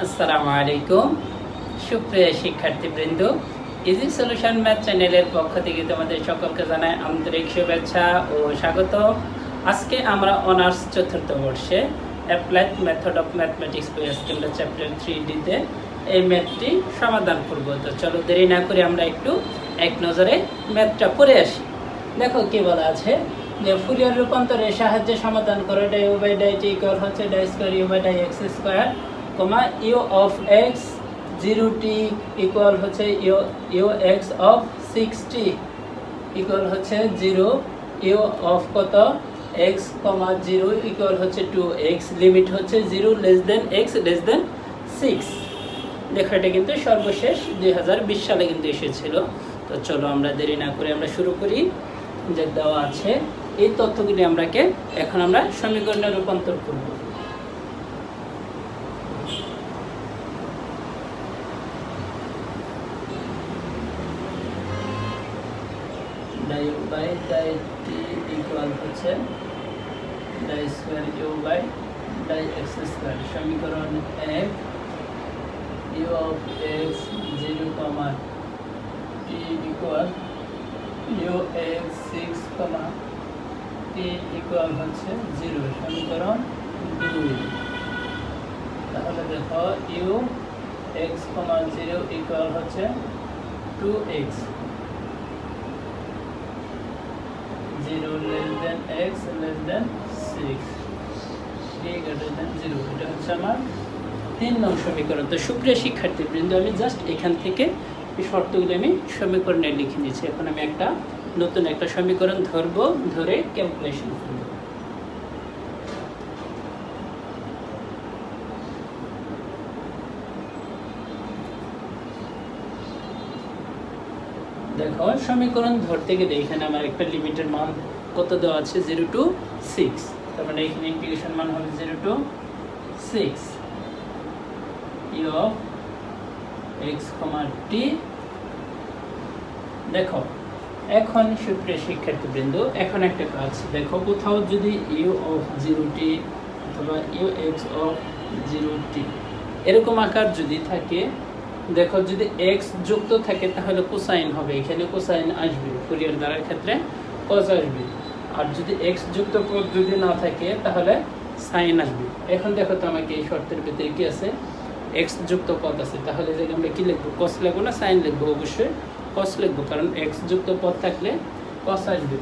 আসসালামু আলাইকুম সুপ্রিয় শিক্ষার্থীবৃন্দ, ইজি সলিউশন ম্যাথ চ্যানেলের পক্ষ থেকে তোমাদের সকলকে জানাই আন্তরিক শুভেচ্ছা ও স্বাগত। আজকে আমরা অনার্স চতুর্থ বর্ষে অ্যাপ্লাইড মেথড অফ ম্যাথমেটিক্স আমরা চ্যাপ্টার 3D-তে এই ম্যাথটি সমাধান করব। তো চলো দেরি না করে আমরা একটু এক নজরে ম্যাথটা পড়ে আসি। দেখো কি বলা আছে যে ফুরিয়ার রূপান্তরের সাহায্যে সমাধান করে die u by die t equal হচ্ছে die square u by die x square, u of x 0t equal হচ্ছে u x of 6t equal হচ্ছে 0, u of কত x, 0 ইকুয়াল হচ্ছে 2x, লিমিট হচ্ছে 0 less than x less than 6। দেখো এটা কিন্তু সর্বশেষ 2020 সালে কিন্তু এসেছিল। তো চলো আমরা দেরি না করে আমরা শুরু করি। যে দেওয়া আছে এই তথ্যগুলি এখন আমরা সমীকরণে রূপান্তর করব। Die u by die t equal হচ্ছে die square u by die x square. সমীকরণ 1, u of x 0, t equal u x 6, t equal হচ্ছে 0। সমীকরণ 2, তাহলে দেখো ইউ এক্স, 0 ইকুয়াল হচ্ছে 2x, 0 less than x less than 6, t greater than 0। এটা হচ্ছে আমার 3 নং সমীকরণ। তো সুপ্রিয় শিক্ষার্থীবৃন্দ, আমি জাস্ট এখান থেকে এই শর্তগুলো আমি সমীকরণে লিখে নিয়েছি। এখন আমি নতুন একটা সমীকরণ ধরবো, ধরে ক্যালকুলেশন করব। দেখো সমীকরণ ধরতে গেলে এখানে আমার একটা লিমিটের মান কত দেওয়া আছে, 0 to 6। তার মানে এখানে ইন্টিগ্রেশন মান হবে 0 to 6 u of x, t। দেখো এখন সুপ্রিয় শিক্ষার্থীবৃন্দ, এখন একটা কাজ দেখো, কোথাও যদি u of 0t অথবা u x of 0t এরকম আকার যদি থাকে, দেখো যদি x যুক্ত থাকে তাহলে কোসাইন হবে, এখানে কোসাইন আসবে, ফুরিয়ার ধারার ক্ষেত্রে cos আসবে। আর যদি x যুক্ত পদ যদি না থাকে তাহলে সাইন আসবে। এখন দেখো তো আমাকে এই শর্তের ভিতরে কি আছে, x যুক্ত পদ আছে, তাহলে যে আমরা কি লিখবো, cos লিখবো না সাইন লিখবো? অবশ্যই cos লিখবো, কারণ x যুক্ত পদ থাকলে cos আসবে।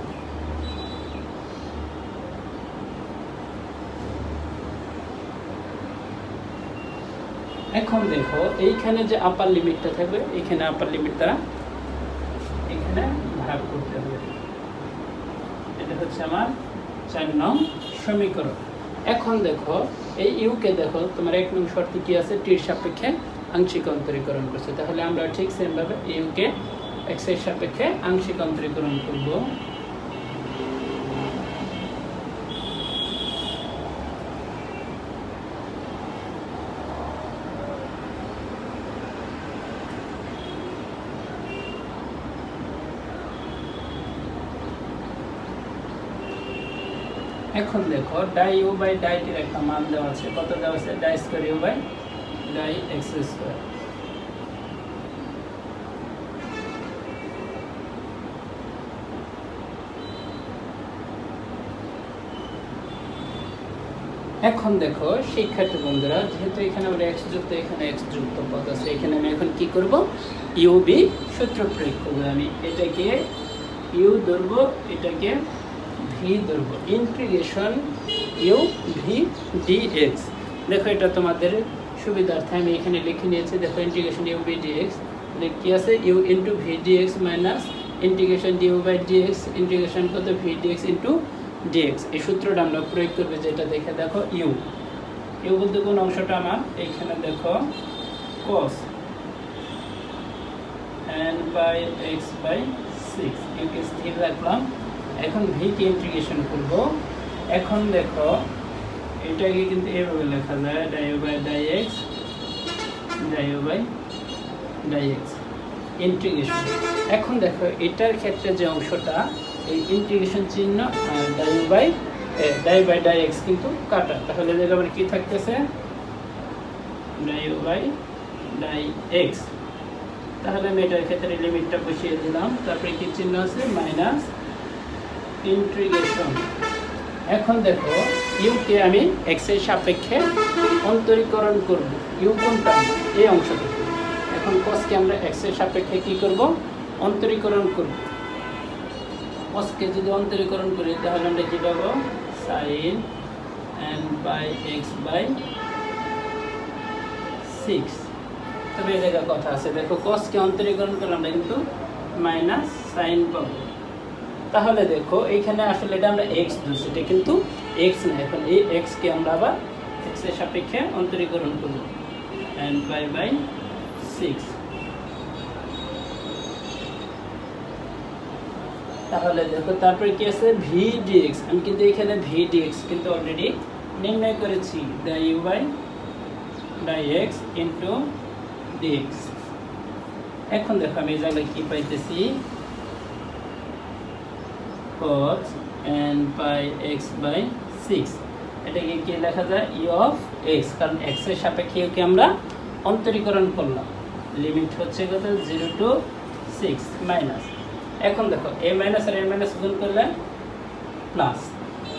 এখন দেখো এইখানে যে আপার লিমিটটা থাকবে, এখানে আপার লিমিট দ্বারা এখানে ভাগ করতে হবে। এটা হচ্ছে আমার 4 নং সমীকরণ। এখন দেখো এই ইউকে দেখো তোমার 1 নং শর্তে কি আছে, টির সাপেক্ষে আংশিক অন্তরীকরণ করছে। তাহলে আমরা ঠিক সেম ভাবে ইউকে এক্স এর সাপেক্ষে আংশিক অন্তরীকরণ করব। এখন দেখো ডাই ইউ বাই ডাই টির একটা মান দেওয়া আছে, কত দেওয়া আছে, die square u by die x square. এখন দেখো শিক্ষার্থী বন্ধুরা, যেহেতু এখানে আমরা x যুক্ত, এখানে x যুক্ত পদ আছে, এখানে আমি এখন কি করব, ইউ বি সূত্র প্রয়োগ করব। আমি এটাকে ইউ ধরবো, এটাকে ভি ধরবো, ইন্টিগ্রেশন ইউ ভি ডিএক্স। দেখো এটা তোমাদের সুবিধার্থে আমি এখানে লিখে নিয়েছি। দেখো ইন্টিগ্রেশন ইউ ভি ডিএক্স কি আছে, u into v d x minus integration d u by d x, integration কত ভি ডিএক্স ইন্টু ডিএক্স। এই সূত্রটা আমরা প্রয়োগ করবে, যেটা দেখে দেখো ইউ বলতে কোন অংশটা আমার, এইখানে দেখো cos n by x by 6, ইউকে স্থির রাখলাম। এখন ভি কে ইন্টিগ্রেশন করব। এখন দেখো এটাকে কিন্তু এভাবে লেখা যায়, d u by die x, d u by die x integration. এখন দেখো এটার ক্ষেত্রে যে অংশটা, এই ইন্টিগ্রেশন চিহ্ন আর ডাই বাই ডাই এক্স কিন্তু কাটা, তাহলে দেখো আমার কি থাকতেছে, d u by die x. তাহলে আমি এটার ক্ষেত্রে লিমিটটা বসিয়ে দিলাম, তারপরে কি চিহ্ন আছে মাইনাস ইন্টিগ্রেশন। এখন দেখো ইউকে আমি এক্স এর সাপেক্ষে অন্তরীকরণ করব। ইউ কোনটা? এই অংশটা। এখন কসকে আমরা এক্স এর সাপেক্ষে কি করব? অন্তরীকরণ করব। কসকে যদি অন্তরীকরণ করি তাহলে আমরা কি পাবো? Sine n by x by 6। তবে এই জায়গায় কথা আছে, দেখো কসকে অন্তরীকরণ করলে আমরা কিন্তু মাইনাস সাইন পাবো। তাহলে দেখো এইখানে আসলে এটা আমরা এক্স ধরছি, এটা কিন্তু এক্স না। এখন এই এক্সকে আমরা আবার এক্স এর সাপেক্ষে অন্তরীকরণ করব n পাই বাই 6। তাহলে দেখো তারপরে কি আছে ভি ডিএক্স। আমি কিন্তু এখানে ভি ডিএক্স কিন্তু অলরেডি নির্ণয় করেছি, d u by die x into d x. এখন দেখো আমি এই জায়গায় কি পাইতেছি? cos n pi x by 6। এটাকে কি লেখা যায়? ইউ অফ এক্স, কারণ এক্স এর সাপেক্ষে ইউকে আমরা অন্তরীকরণ করলাম। লিমিট হচ্ছে কত? 0 to 6 মাইনাস। এখন দেখো a মাইনাস আর a মাইনাস গুণ করলে প্লাস।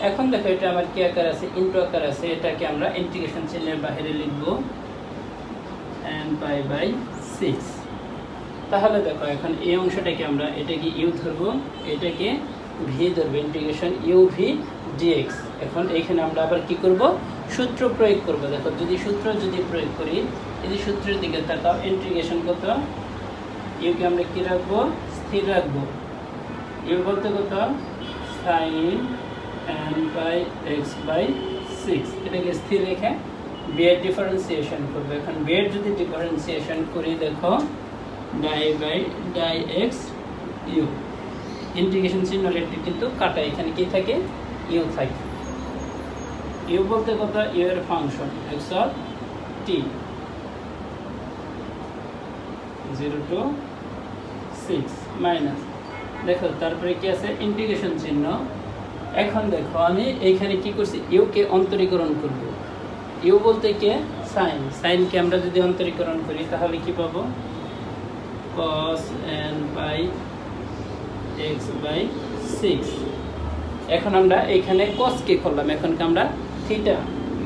এখন দেখো এটা আমার কি আকার আছে? ইনটু আকার আছে। এটাকে আমরা ইন্টিগ্রেশন চিহ্নের বাইরে লিখব n পাই বাই 6। তাহলে দেখো এখন এই অংশটাকে আমরা এটাকে ইউ ধরবো, এটাকে ভি ধরবো, ইন্টিগ্রেশন ইউ ভি ডিএক্স। এখন এইখানে আমরা আবার কি করব? সূত্র প্রয়োগ করব। দেখো যদি সূত্র প্রয়োগ করি, এই যে সূত্রের দিকে তাকাও, ইন্টিগ্রেশন কত? ইউকে আমরা কি রাখবো? স্থির রাখবো। ইউ বলতে কত? Sine n by x by 6। এটাকে স্থির রেখে বি এর ডিফারেন্সিয়েশন করবো। এখন বি এর যদি ডিফারেন্সিয়েশন করি, দেখো d by die x u. Integration চিহ্ন কিন্তু কাটা, এখানে কি থাকে? ইউ থাকে। ইউ বলতে কত? ইউ এর function x of T 0 to 6 minus. দেখো তারপরে কি আছে? ইন্টিগ্রেশন চিহ্ন। এখন দেখো আমি এইখানে কি করছি? ইউকে অন্তরীকরণ করব। ইউ বলতে কে? সাইন। সাইনকে আমরা যদি অন্তরীকরণ করি তাহলে কি পাবো? cos n by x by 6। এখন আমরা এইখানে cosকে করলাম, এখন আমরা থিটা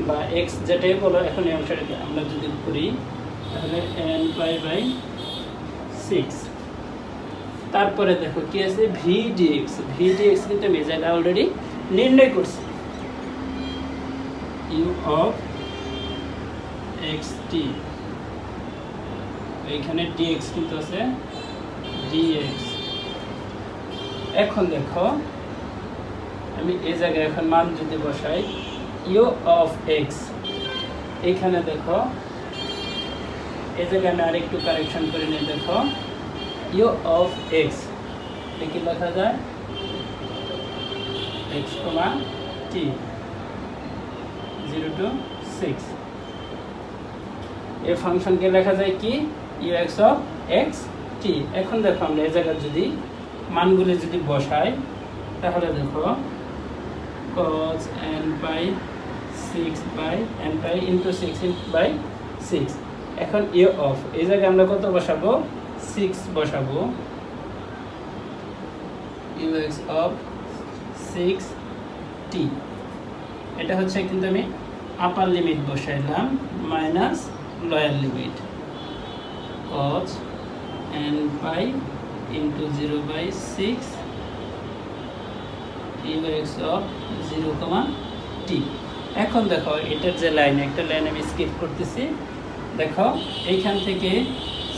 বা এক্স যেটাই বলো, এখন এই অংশটাকে আমরা যদি করি তাহলে n পাই বাই 6। তারপরে দেখো কি আছে? V dx. ভি ডিএক্স কিন্তু আমি জায়গা অলরেডি নির্ণয় করছি, ইউ অফ এক্স টি। এইখানে ডিএক্স কিন্তু আছে ডিএক্স। এখন দেখো আমি এই জায়গায় এখন মান যদি বসাই, ইউ অফ এক্স, এইখানে দেখো এই জায়গায় আমি আরেকটু কারেকশন করে নিই। দেখো ইউ অফ এক্স কি লেখা যায়? X comma T 0 to 6। এই ফাংশনকে লেখা যায় কি? ইউ এক্স অফ এক্স টি। এখন দেখো আমরা এই জায়গায় যদি মানগুলি যদি বসাই তাহলে দেখো cos n by 6 by n pi into 6 by 6। এখন ইউ অফ এই জায়গায় আমরা কত বসাবো? 6 বসাবো। U x of 6 t. এটা হচ্ছে কিন্তু আমি আপার লিমিট বসাইলাম minus lower limit cos n pi into 0 by 6 u x of 0 কমা টি। এখন দেখো এটার যে লাইন, একটা লাইন আমি স্কিপ করতেছি। দেখো এইখান থেকে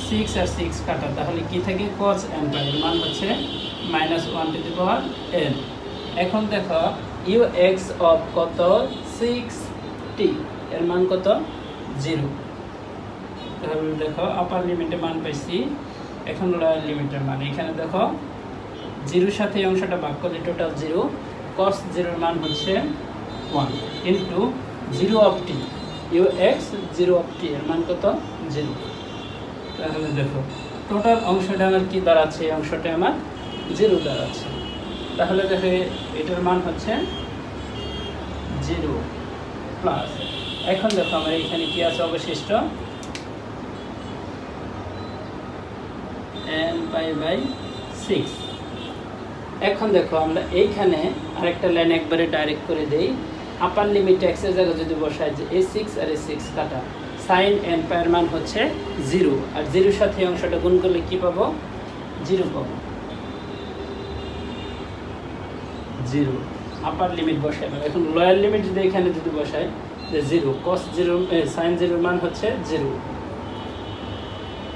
6 আর 6 কাটা, তাহলে কি থাকে? cos n পাই এর মান হচ্ছে -1 টু দি পাওয়ার n। এখন দেখো ইউ এক্স অফ কত? 6t, এর মান কত? 0। তাহলে দেখো আপার লিমিটের মান পাইছি, এখন লোয়ার লিমিটের মান। এখানে দেখো 0 সাথে এই অংশটা ভাগ করলে টোটাল 0, cos 0 এর মান হচ্ছে 1 into 0 of t, u x 0 of t এর মান কত? 0। তাহলে দেখো টোটাল অংশটা আমার কি দাঁড়াচ্ছে? এই অংশটা আমার 0 দাঁড়াচ্ছে। তাহলে দেখো এটার মান হচ্ছে 0 প্লাস। এখন দেখো আমার এখানে কি আছে অবশিষ্ট? n/6। এখন দেখো আমরা এইখানে আরেকটা লাইন একবারে ডাইরেক্ট করে দেই। আপার লিমিট x এর জায়গায় যদি বসাই যে a6 আর a6 কাটা, sin n এর মান হচ্ছে 0, আর 0 এর সাথে এই অংশটা গুণ করলে কি পাবো? 0 পাবো। 0 আপার লিমিট বসাই। এখন লোয়ার লিমিট যদি এখানে যদি বসাই যে 0 cos 0 sin 0 মান হচ্ছে 0,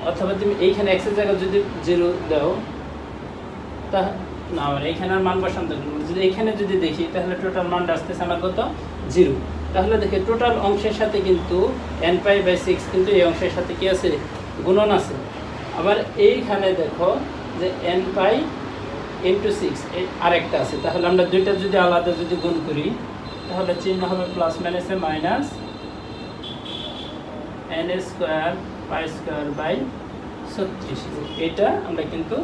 অথবা তুমি এইখানে x এর জায়গায় যদি 0 দাও তা না, আর এইখানে মান বসান দেখুন, যদি এইখানে যদি দেখি তাহলে টোটাল মানটা আসতেছে আমার কত? 0। তাহলে দেখি টোটাল অংশের সাথে কিন্তু n/6 কিন্তু এই অংশের সাথে কি আছে? গুণন আছে। আবার এইখানে দেখো যে n/6 আরেকটা আছে। তাহলে আমরা দুইটা যদি আলাদা যদি গুণ করি তাহলে চিহ্ন হবে প্লাস মাইনাসে মাইনাস n²π²/36। এটা আমরা কিন্তু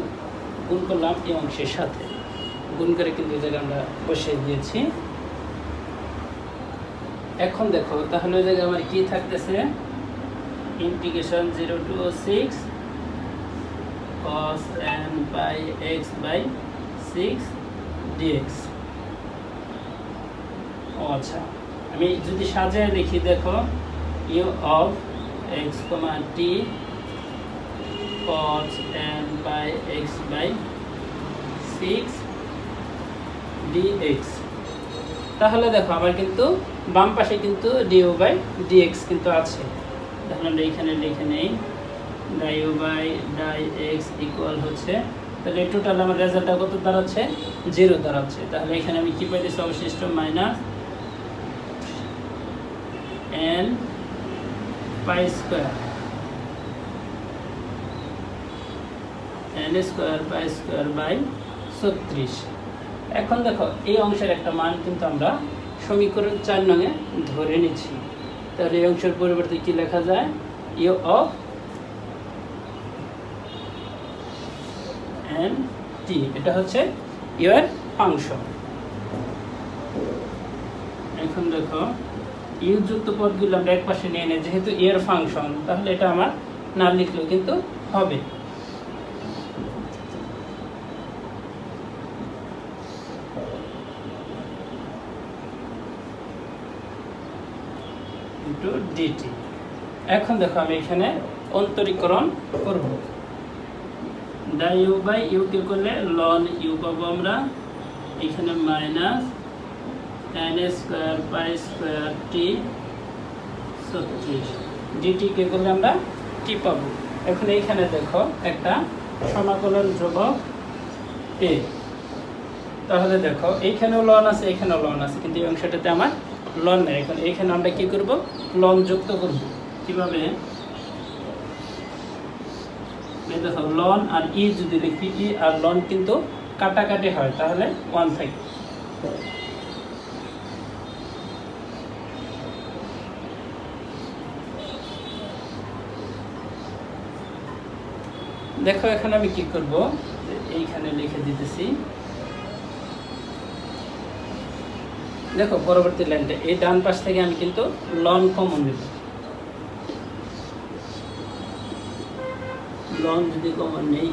গুণ করলাম এই অংশের সাথে, গুণ করে কিন্তু এই জায়গায় আমরা বসিয়ে দিয়েছি। এখন দেখো তাহলে ওই জায়গায় আমার কি থাকতেছে? Integration 0 to 6 cos n/x/6 dx। ও আচ্ছা, আমি যদি সাজিয়ে লিখি দেখো u of x, t cos n/x/6 dx। তাহলে দেখো আমার কিন্তু বাম পাশে কিন্তু du/dx কিন্তু আছে। তাহলে আমরা এখানে লিখে নেই du/dx ইকুয়াল হচ্ছে, তাহলে টোটাল আমার রেজাল্টটা কত দাঁড়াচ্ছে? 0 দাঁড়াচ্ছে। তাহলে এখানে আমি কি পাইতেছি? অবশিষ্ট মাইনাস n²π²/36। এখন দেখো এই অংশের একটা মান কিন্তু আমরা সমীকরণ 4 নঙে ধরে নিচ্ছি। তাহলে এই অংশের পরিবর্তে কি লেখা যায়? u of n t, এটা হচ্ছে u এর ফাংশন। এখন দেখো u যুক্ত পদগুলো আমরা এক পাশে নিয়ে নেই, যেহেতু u এর ফাংশন তাহলে এটা আমার না লিখলেও কিন্তু হবে। dt। এখন দেখো আমি এখানে অন্তরীকরণ করব। du/u কে করলে ln u পাবো আমরা, এখানে মাইনাস n²π²t36 dt কে করলে আমরা t পাবো। এখন এইখানে দেখো একটা সমাকলন ধ্রুবক a। তাহলে দেখো এইখানেও ln আছে, এখানেও ln আছে, কিন্তু এই অংশটাতে আমার লন নেই। এখন এইখানে আমরা কি করব? লন যুক্ত করব। কিভাবে? দেখো লন আর ই যদি লিখি, ই আর লন কিন্তু কাটাকাটি হয়, তাহলে 1 থাকে। দেখো এখন আমি কি করব? এইখানে লিখে দিতেছি। দেখো পরবর্তী লাইনটা এই ডান পাশ থেকে আমি কিন্তু লন কমন নেব। লন যদি কমন নেই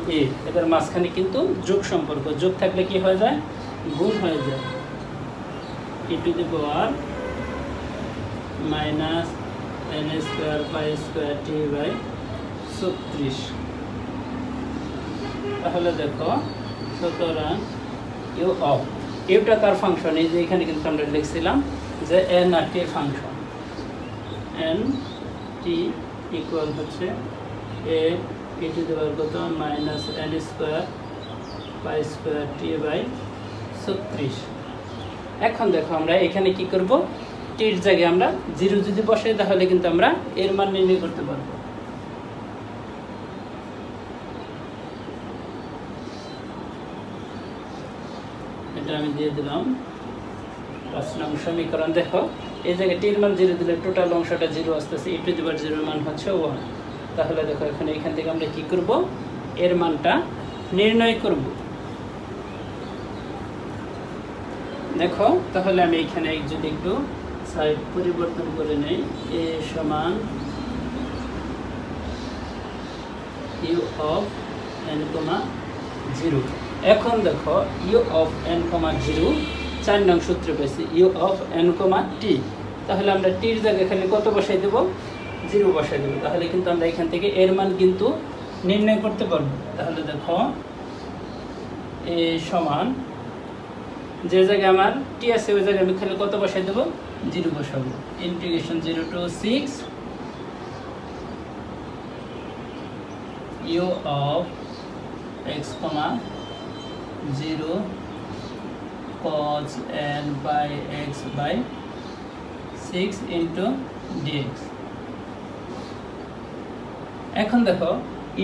এদের মাঝখানে কিন্তু যোগ সম্পর্ক, যোগ থাকলে কি হয়ে যায়? গুণ হয়ে যায়। e to the power minus n²π²t/36। তাহলে দেখো সুতরাং u অফ এটা তার ফাংশন, এই যে এখানে কিন্তু আমরা লিখছিলাম যে n আর t function, n t equal হচ্ছে a e টু দি পাওয়ার কত মাইনাস n²π²t/36। এখন দেখো আমরা এখানে কি করব? টির জায়গায় আমরা 0 যদি বসাই তাহলে কিন্তু আমরা এর মান নির্ণয় করতে পারবো। এটা আমি দিয়ে দিলাম 5 নং সমীকরণ। দেখো এই জায়গায় টির মান 0 দিলে টোটাল অংশটা 0 আসতেছে, e টু দি পাওয়ার 0 মান হচ্ছে 1। তাহলে দেখো এখন এখান থেকে আমরা কি করব? এর মানটা নির্ণয় করব। দেখো তাহলে আমি এখানে যদি একটু সাইড পরিবর্তন করে নেই, a সমান u of n, 0। এখন দেখো u of n, 0 4 নং সূত্রে পেয়েছি u of n, t। তাহলে আমরা t এর জায়গায় খালি কত বসাই দেব? 0 বসাই দেব। তাহলে কিন্তু আমরা এখান থেকে এর মান কিন্তু নির্ণয় করতে পারবো। তাহলে দেখো a সমান যে জায়গায় আমার t আছে ওই জায়গায় আমি খালি কত বসাই দেব? 0 বসাবো। Integration 0 to 6 u of x, 0 cos n by x by 6 into dx। এখন দেখো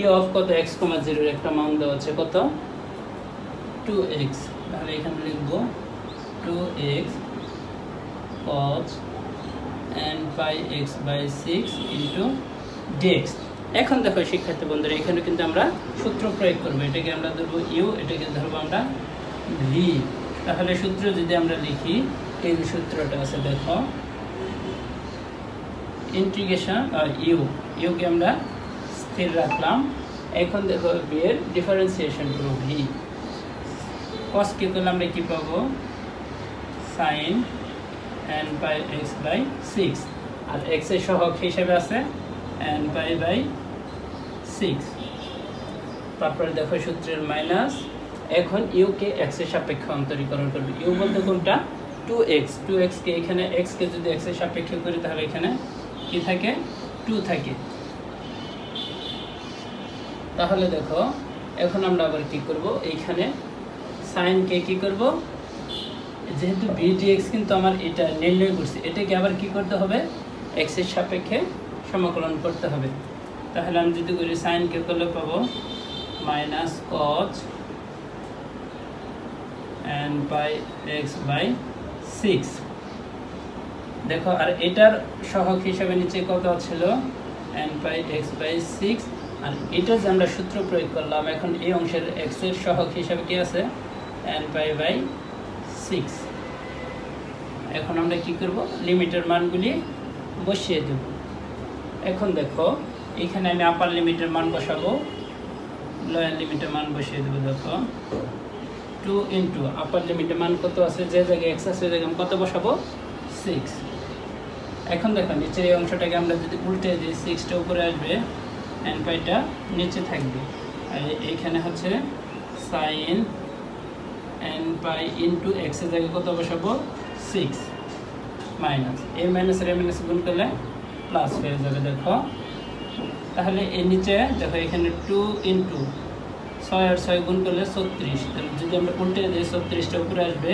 u of কত x, 0 এর একটা মান দেওয়া আছে কত? 2x। তাহলে এখানে লিখব 2x cos n by x by 6 into dx। এখন দেখো শিক্ষার্থী বন্ধুরা এখানে কিন্তু আমরা সূত্র প্রয়োগ করব। এটাকে আমরা ধরব u, এটাকে ধরব আমরা v। তাহলে সূত্র যদি আমরা লিখি, এই যে সূত্রটা আছে দেখো ইন্টিগ্রেশন u কে আমরা স্থির রাখলাম। এখন দেখো v এর ডিফারেন্সিয়েশন করব v। cos কে করলে আমরা কি পাবো? sin n by x by 6 R x এর সহগ হিসেবে আছে n pi by 6। তারপরে দেখো সূত্রের মাইনাস। এখন u কে x এর সাপেক্ষে অন্তরীকরণ করবে। u বলতে কোনটা? 2x কে এখানে x কে যদি x এর সাপেক্ষে করি তাহলে এখানে কি থাকে? 2 থাকে। তাহলে দেখো এখন আমরা আবার কি করব? এইখানে sin কে কি করব? যেহেতু v dx কিন্তু আমার এটা নির্ণয় করছি, এটাকে আবার কি করতে হবে? x এর সাপেক্ষে সমাকলন করতে হবে। তাহলে আমি যদি করি sin কে করলে পাবো minus cos n by x by 6। দেখো আর এটার সহগ হিসাবে নিচে কত ছিল? n by x by 6। আর এটা যে আমরা সূত্র প্রয়োগ করলাম, এখন এই অংশের x এর সহগ হিসাবে কি আছে? n by 6। এখন আমরা কি করব? লিমিটের মানগুলি বসিয়ে দেব। এখন দেখো এখানে আমি আপার লিমিটের মান বসাবো, লোয়ার লিমিটের মান বসিয়ে দেবো। দেখো 2 ইন্টু আপার লিমিটের মান কত আছে? যে জায়গায় x আছে ওই জায়গায় আমি কত বসাবো? 6। এখন দেখো নিচের এই অংশটাকে আমরা যদি উল্টে দিই, 6টা উপরে আসবে, n পাইটা নিচে থাকবে। আর এইখানে হচ্ছে sin n pi into x এর জায়গায় কত বসাবো? 6 মাইনাস a মাইনাস এর মাইনাস গুণ করলে প্লাস হয়ে যাবে। দেখো তাহলে এর নিচে দেখো এখানে 2 ইন্টু 6 আর 6 গুণ করলে 36। তাহলে যদি আমরা উল্টে দিই 36টা উপরে আসবে,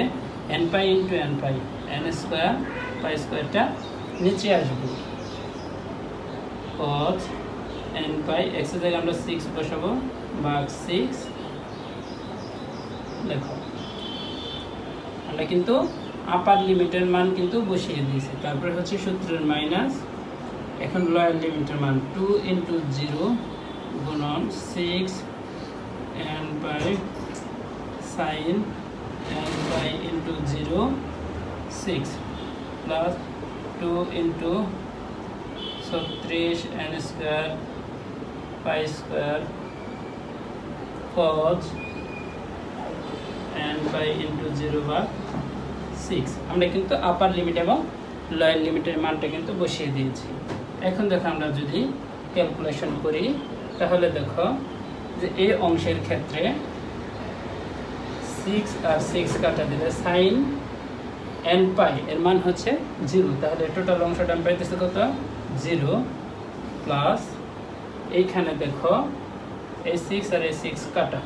n পাই ইন্টু n পাই, n স্কোয়ার পাই স্কোয়ারটা নিচে আসবে। cos n পাই x এর জায়গায় আমরা 6 বসাবো, ভাগ 6। দেখো আমরা কিন্তু আপার লিমিটের মান কিন্তু বসিয়ে দিয়েছি। তারপরে হচ্ছে সূত্রের মাইনাস। এখন লোয়ার লিমিটের মান 2 ইন্টু 0 গুণন 6 n by sin n by into 0 6 plus 2 into 36 n square pi square cos n by into 0 ভাগ 6। আমরা কিন্তু আপার লিমিট এবং লোয়ার লিমিটের মানটা কিন্তু বসিয়ে দিয়েছি। এখন দেখো আমরা যদি ক্যালকুলেশন করি তাহলে দেখো যে এই অংশের ক্ষেত্রে 6 আর 6 কাটা দিলে sin n পাই এর মান হচ্ছে 0। তাহলে টোটাল অংশটা আমি পাইতেছি কত? 0 প্লাস এইখানে দেখো এই 6 আর এই 6 কাটা,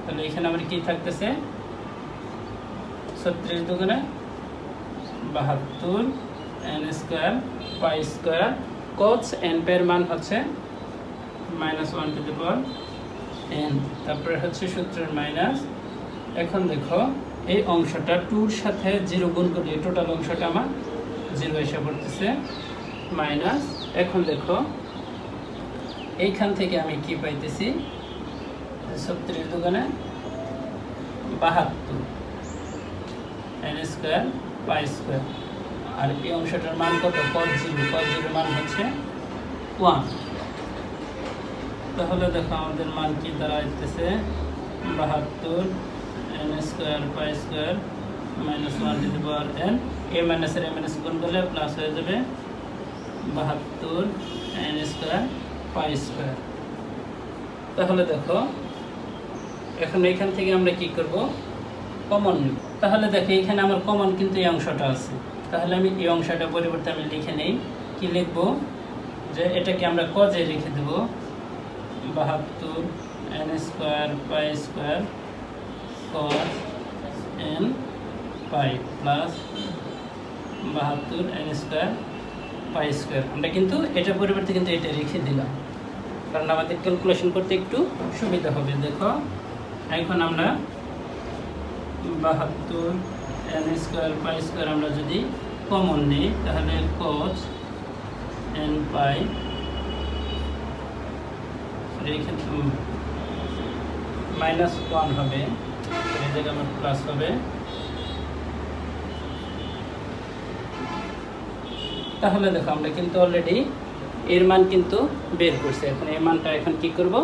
তাহলে এখানে আমার কি থাকতেছে? 36 দুগুণে 72 n square pi square cos n এর মান হচ্ছে -1 টু দি পাওয়ার n। তারপরে হচ্ছে সূত্রের মাইনাস। এখন দেখো এই অংশটা 2 এর সাথে 0 গুণ করলে টোটাল অংশটা আমার 0 এসে পড়তেছে মাইনাস। এখন দেখো এইখান থেকে আমি কি পাইতেছি? 36 দুগুণে 72 n স্কোয়ার পাই স্কোয়ার। আর এই অংশটার মান কত? cos 0 মান হচ্ছে 1 তাহলে দেখো আমাদের মান কি দাঁড়াইতেছে 72 n square pi square minus 1 to the power n a minus এর মাইনাস গুণ করলে প্লাস হয়ে যাবে 72 n স্কয়ার পাই স্কয়ার। তাহলে দেখো এখন এখান থেকে আমরা কি করব, কমন নিব। তাহলে দেখো এখানে আমার কমন কিন্তু এই অংশটা আছে, তাহলে আমি এই অংশটা পরিবর্তে আমি লিখে নেই। কি লিখব, যে এটাকে আমরা কজে রেখে দেব 72 n square pi square cos n পাই plus 72 n square pi square. আমরা কিন্তু এটা পরিবর্তে কিন্তু এটা রেখে দিলাম, কারণ আমাদের ক্যালকুলেশন করতে একটু সুবিধা হবে। দেখো এখন আমরা 72 n স্কয়ার পাই স্কয়ার আমরা যদি কমন নিই তাহলে cos n পাই মাইনাস 1 হবে, এই জায়গায় আমার প্লাস হবে। তাহলে দেখো আমরা কিন্তু অলরেডি এর মান কিন্তু বের করছি। এখন এই মানটা এখন কি করব,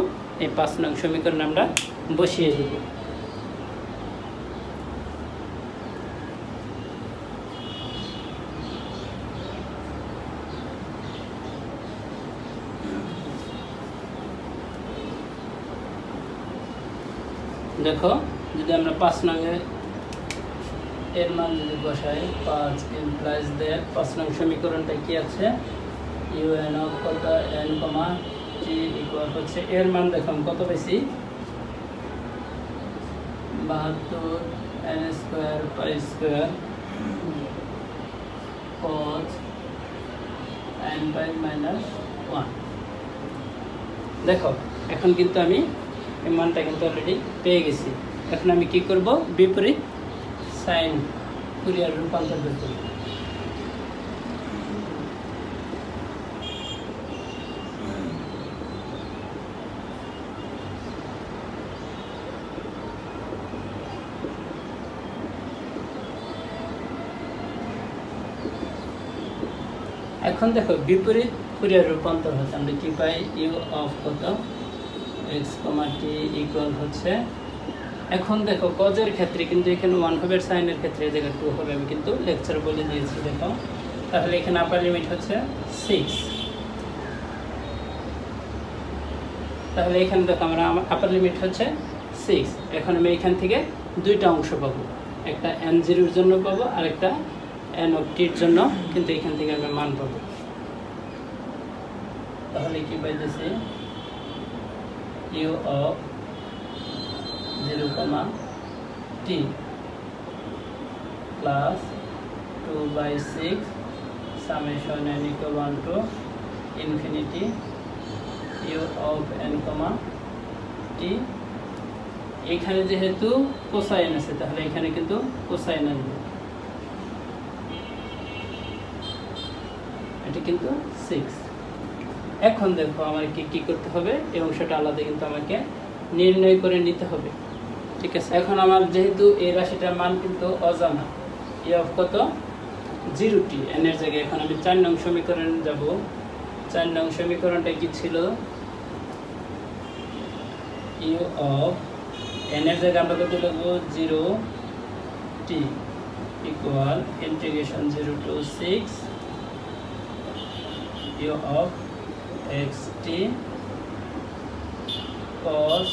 এই 5 নং সমীকরণে আমরা বসিয়ে দেব। দেখো যদি আমরা 5 নং এর মান যদি বসাই 5 ইমপ্লাইজ দ্যাট 5 নং সমীকরণটা কি আছে, un অফ কত n কমা t ইকুয়াল হচ্ছে এর মান দেখো কত বেশি 72 n square pi square cos n পাই মাইনাস 1। দেখো এখন কিন্তু আমি এই মানটা কিন্তু অলরেডি পেয়ে গেছি। এখন আমি কি করব, বিপরীত সাইন ফুরিয়ার রূপান্তর করব। এখন দেখো বিপরীত ফুরিয়ার রূপান্তর হচ্ছে আমরা কি পাই, ইউ অফ কত x, t ইকুয়াল হচ্ছে। এখন দেখো কজের ক্ষেত্রে কিন্তু এখানে 1 হবে, সাইনের ক্ষেত্রে এই জায়গায় 2 হবে, আমি কিন্তু লেকচার বলে দিয়েছি। দেখো তাহলে এখানে আপার লিমিট হচ্ছে 6, তাহলে এখানে দেখো আমরা আপার লিমিট হচ্ছে 6। এখন আমি এখান থেকে দুইটা অংশ পাবো, একটা n0 এর জন্য পাবো আর একটা n অফ t এর জন্য, কিন্তু এখান থেকে আমি মান পাবো। তাহলে কি পাইতেছি, u of 0, t plus 2/6 summation n equal 1 to infinity u of n, t। এখানে যেহেতু কোসাইন আছে তাহলে এখানে কিন্তু কোসাইন আসবে, এটা কিন্তু 6। এখন দেখো আমার কি করতে হবে, এই অংশটা আলাদা কিন্তু আমাকে নির্ণয় করে নিতে হবে, ঠিক আছে। এখন আমার যেহেতু এই রাশিটার মান কিন্তু অজানা, ই অফ কত 0t n এর জায়গায়, এখন আমি 4 নং সমীকরণে যাব। 4 নং সমীকরণটা কি ছিল, ইউ অফ n এর জায়গায় আমরা কত লিখবো 0t equal integration 0 to 6 u of xt cos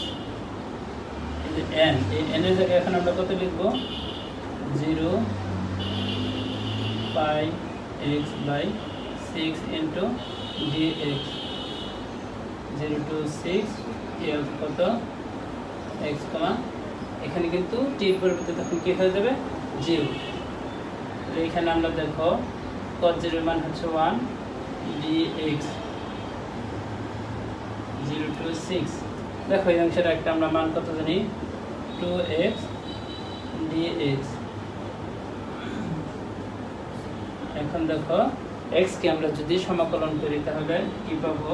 n, এই n এর জায়গায় এখন আমরা কত লিখব 0 pi x by 6 into dx 0 to 6 f কত x, এখানে কিন্তু t এর পরিবর্তে তখন কি হয়ে যাবে 0। এখানে আমরা দেখো cos 0 এর মান হচ্ছে 1 dx 0 to 6। দেখো এই অংশের একটা আমরা মান কত জানি 2x dx। এখন দেখো x কে আমরা যদি সমাকলন করি তাহলে কি পাবো,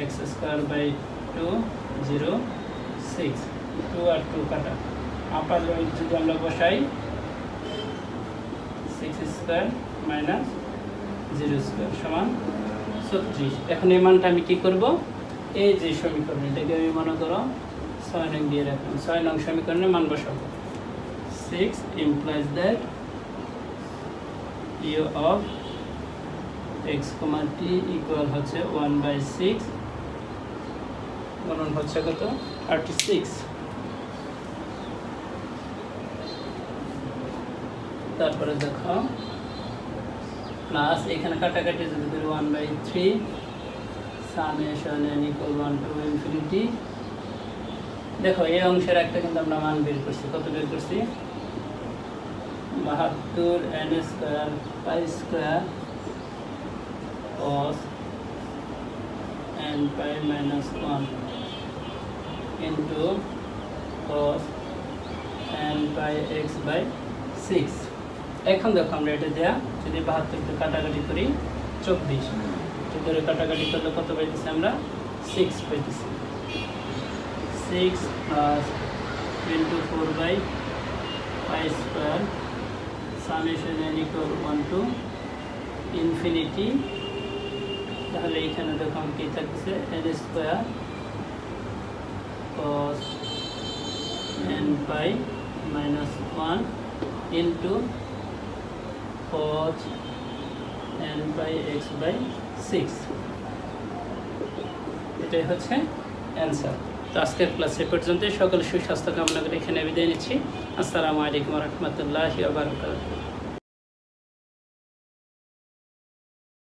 x স্কয়ার বাই 2 0 6, 2 আর 2 কাটা, আপার লিমিট যদি আমরা বসাই 6 স্কয়ার মাইনাস 0 স্কয়ার সমান 36। এখন এই মানটা আমি কি করব, এই যে সমীকরণ, এটাকে আমি মনে করো 6 নং দিয়ে রাখলাম। 6 নং সমীকরণে মান বসাবো। 6 implies that u of x, t equal হচ্ছে 1/6 গুণন হচ্ছে কত 36। তারপরে দেখো প্লাস এখানে কাটাকাটি যদি করি 1/3 summation n equal 1 to infinity। দেখো এই অংশের একটা কিন্তু আমরা মান বের করছি। কত বের করছি? 72 n square pi square cos n pi minus 1 into cos n pi x by 6। এখন দেখো আমরা এটা দেয়া যদি 72 কে কাটাকাটি করি 24, ধরে কাটাকাটি করলে কত পাইতেছি আমরা? 6 পাইতেছি। 6 plus into 4 by pi square summation n equal 1 to infinity। তাহলে এখানে দেখো কি থাকছে n square cos n pi minus 1 into cos n pi x by 6। এটাই হচ্ছে অ্যান্সার। তো আজকের ক্লাস এ পর্যন্ত। সকল সুস্বাস্থ্য কামনা করে এখানে বিদায় নিচ্ছি। আসসালামু আলাইকুম ওয়া রাহমাতুল্লাহি ওয়া বারাকাতুহু।